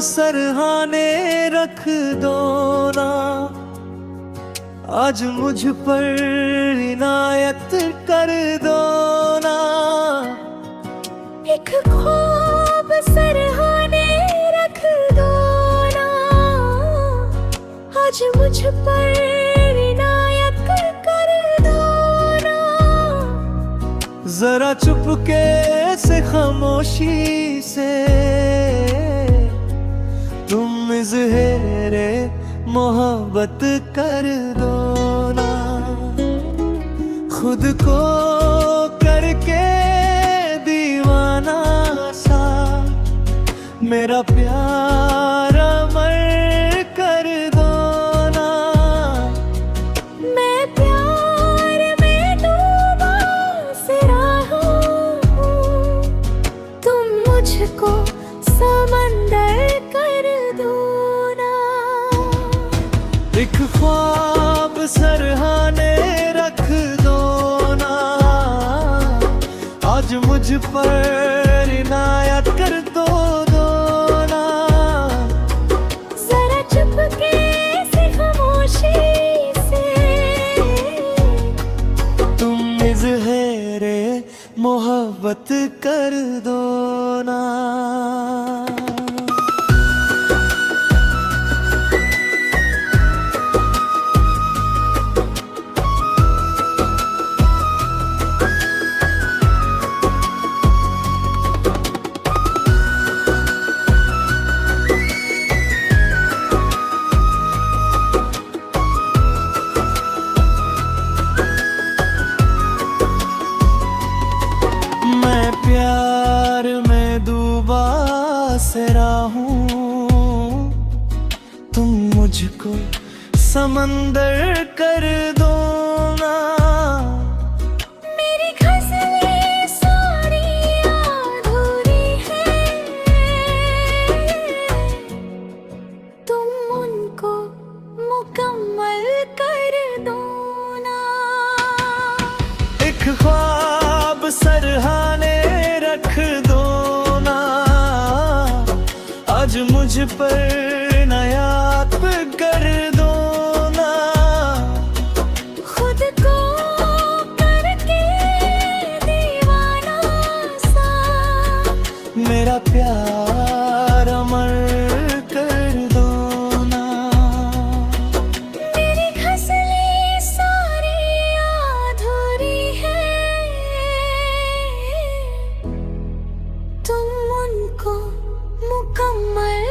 सरहाने रख दो ना, आज मुझ पर इनायत कर दो ना। एक ख्वाब सरहाने रख दो ना, आज मुझ पर इनायत कर दो ना। जरा चुपके से खामोशी से तुम इज़हारे मोहब्बत कर दो ना। खुद को करके दीवाना सा मेरा प्यार अमर कर दो ना। मैं प्यार में डूबा सिरा हूँ, तुम मुझको समंदर कर दो ना। एक ख्वाब सरहाने रख दो ना, आज मुझ पर इनायत कर दो ना। जरा चुपके से खामोशी से तुम इज़हारे मोहब्बत कर दो ना। मैं प्यार में डूबा सिरा हूँ, तुम मुझको समंदर कर दो ना। मेरी ग़ज़लें सारी अधूरी हैं, तुम उनको मुकम्मल कर दो ना। एक ख्वाब सरहाने रख दो ना, आज मुझ पर इनायत कर दो ना। खुद को करके दीवाना सा मेरा प्यार अमर कर दो ना। मेरी ग़ज़लें सारी अधूरी हैं, तुम उनको मुकम्मल